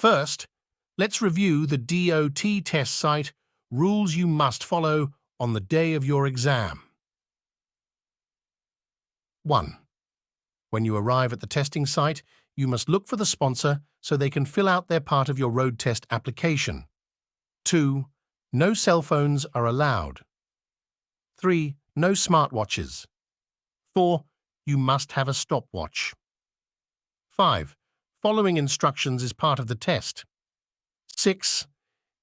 First, let's review the DOT test site rules you must follow on the day of your exam. 1. When you arrive at the testing site, you must look for the sponsor so they can fill out their part of your road test application. 2. No cell phones are allowed. 3. No smartwatches. 4. You must have a stopwatch. 5. Following instructions is part of the test. 6.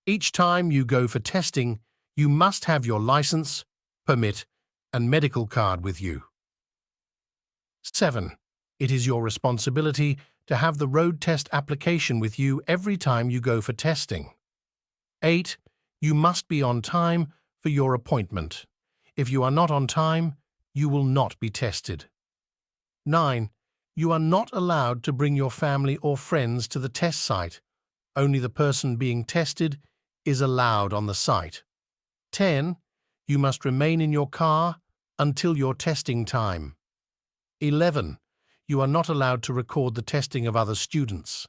Each time you go for testing, you must have your license, permit, and medical card with you. 7. It is your responsibility to have the road test application with you every time you go for testing. 8. You must be on time for your appointment. If you are not on time, you will not be tested. 9. You are not allowed to bring your family or friends to the test site. Only the person being tested is allowed on the site. 10. You must remain in your car until your testing time. 11. You are not allowed to record the testing of other students.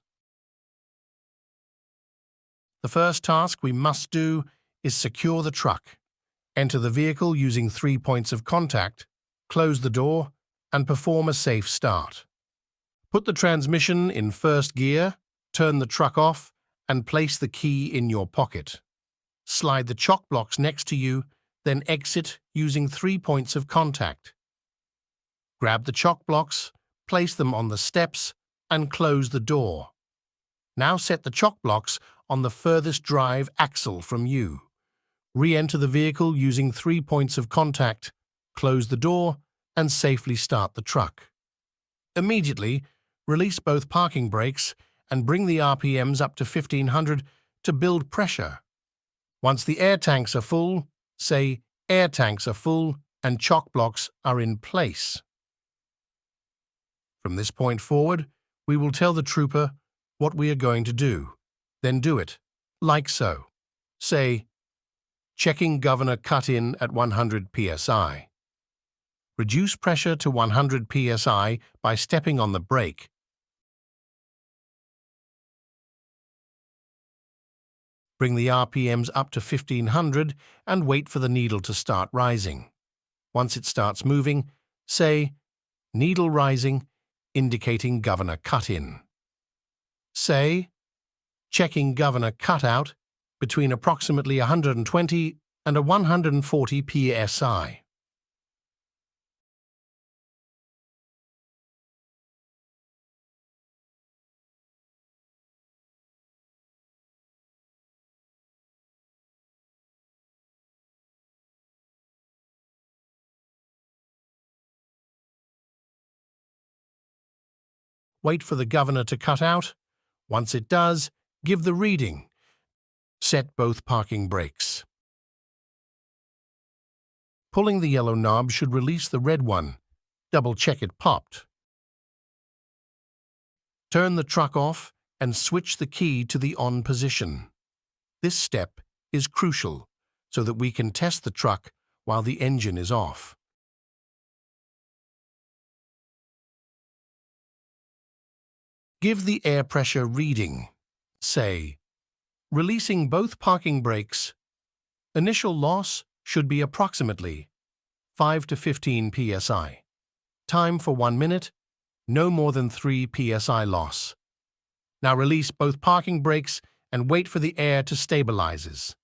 The first task we must do is secure the truck. Enter the vehicle using 3 points of contact, close the door, and perform a safe start. Put the transmission in first gear, turn the truck off, and place the key in your pocket. Slide the chock blocks next to you, then exit using 3 points of contact. Grab the chock blocks, place them on the steps, and close the door. Now set the chock blocks on the furthest drive axle from you. Re-enter the vehicle using 3 points of contact, close the door, and safely start the truck. Immediately, release both parking brakes and bring the RPMs up to 1500 to build pressure. Once the air tanks are full, say air tanks are full and chock blocks are in place. From this point forward, we will tell the trooper what we are going to do. Then do it, like so. Say, checking governor cut-in at 100 psi. Reduce pressure to 100 psi by stepping on the brake. Bring the RPMs up to 1500 and wait for the needle to start rising. Once it starts moving, say, needle rising, indicating governor cut-in. Say, checking governor cut-out between approximately 120 and a 140 psi. Wait for the governor to cut out. Once it does, give the reading. Set both parking brakes. Pulling the yellow knob should release the red one. Double-check it popped. Turn the truck off and switch the key to the on position. This step is crucial so that we can test the truck while the engine is off. Give the air pressure reading. Say, releasing both parking brakes. Initial loss should be approximately 5 to 15 psi. Time for 1 minute, no more than 3 psi loss. Now release both parking brakes and wait for the air to stabilize.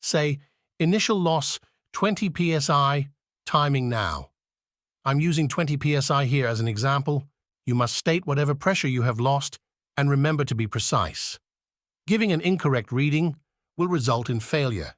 Say, initial loss 20 psi, timing now. I'm using 20 psi here as an example. You must state whatever pressure you have lost and remember to be precise. Giving an incorrect reading will result in failure.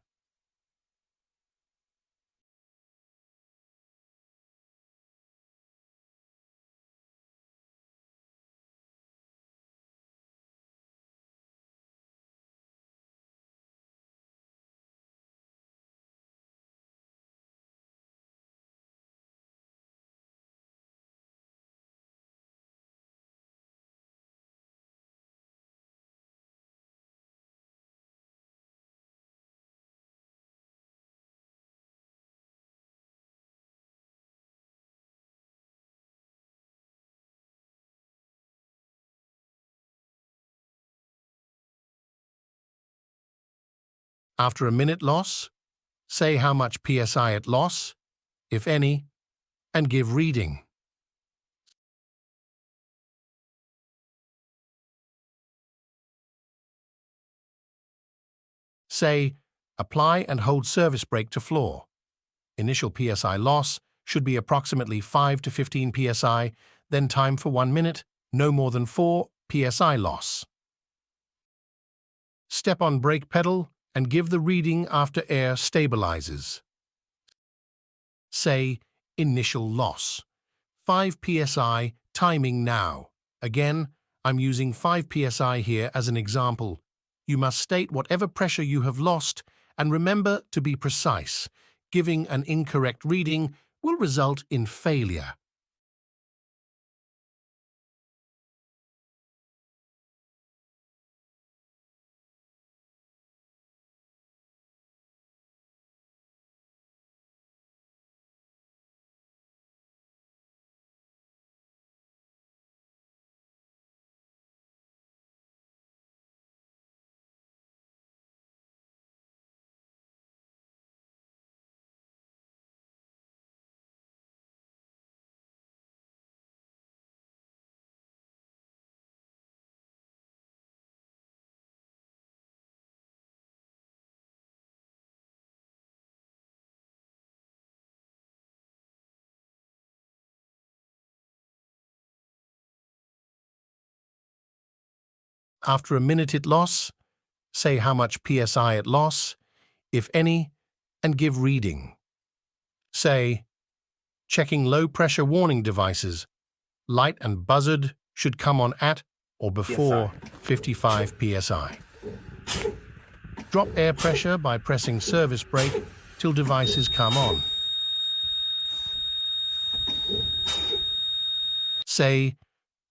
After a minute loss, say how much PSI at loss, if any, and give reading. Say, apply and hold service brake to floor. Initial PSI loss should be approximately 5 to 15 PSI, then time for 1 minute, no more than 4 PSI loss. Step on brake pedal and give the reading after air stabilizes. Say, initial loss. 5 PSI, timing now. Again, I'm using 5 PSI here as an example. You must state whatever pressure you have lost and remember to be precise. Giving an incorrect reading will result in failure. After a minute at loss, say how much PSI at loss, if any, and give reading. Say, checking low-pressure warning devices. Light and buzzard should come on at or before 55 PSI. Drop air pressure by pressing service brake till devices come on. Say,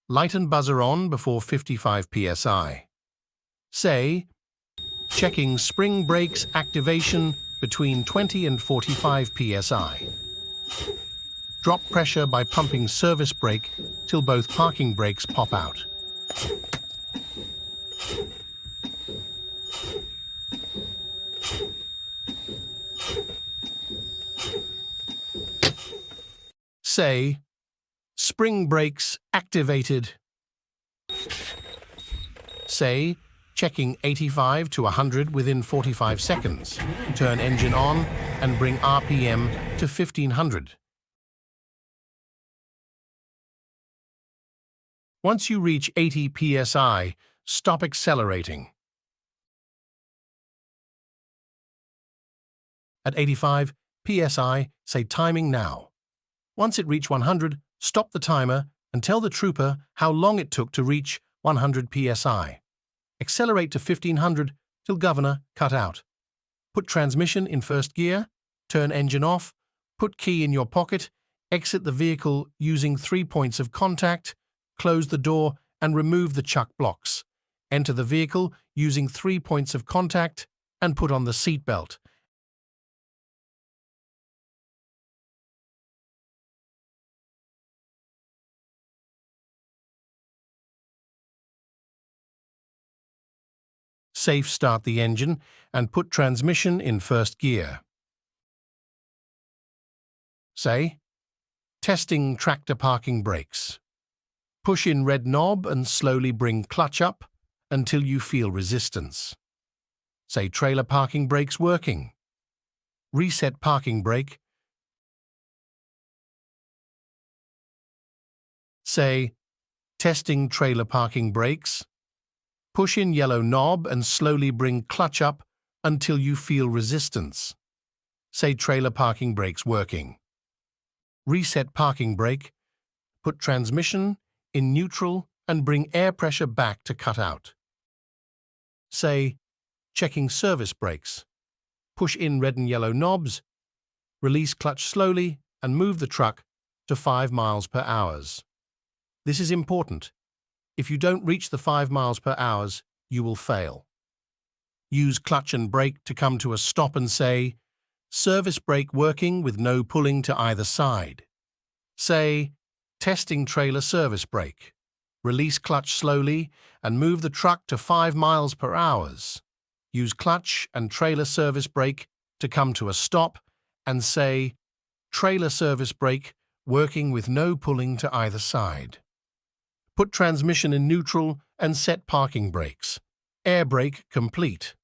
light and buzzer on before 55 PSI. Say, checking spring brakes activation between 20 and 45 PSI. Drop pressure by pumping service brake till both parking brakes pop out. Say, spring brakes activated. Say, checking 85 to 100 within 45 seconds. Turn engine on and bring RPM to 1500. Once you reach 80 PSI, stop accelerating. At 85 PSI, say timing now. Once it reach 100, stop the timer and tell the trooper how long it took to reach 100 PSI. Accelerate to 1500 till governor cut out. Put transmission in first gear, turn engine off, put key in your pocket, exit the vehicle using 3 points of contact, close the door and remove the chuck blocks. Enter the vehicle using 3 points of contact and put on the seat belt. Safe start the engine and put transmission in first gear. Say, testing tractor parking brakes. Push in red knob and slowly bring clutch up until you feel resistance. Say trailer parking brakes working. Reset parking brake. Say, testing trailer parking brakes. Push in yellow knob and slowly bring clutch up until you feel resistance. Say trailer parking brakes working. Reset parking brake. Put transmission in neutral and bring air pressure back to cut out. Say, checking service brakes. Push in red and yellow knobs. Release clutch slowly and move the truck to 5 miles per hour. This is important. If you don't reach the 5 miles per hour, you will fail. Use clutch and brake to come to a stop and say, service brake working with no pulling to either side. Say, testing trailer service brake. Release clutch slowly and move the truck to 5 miles per hour. Use clutch and trailer service brake to come to a stop and say, trailer service brake working with no pulling to either side. Put transmission in neutral and set parking brakes. Air brake complete.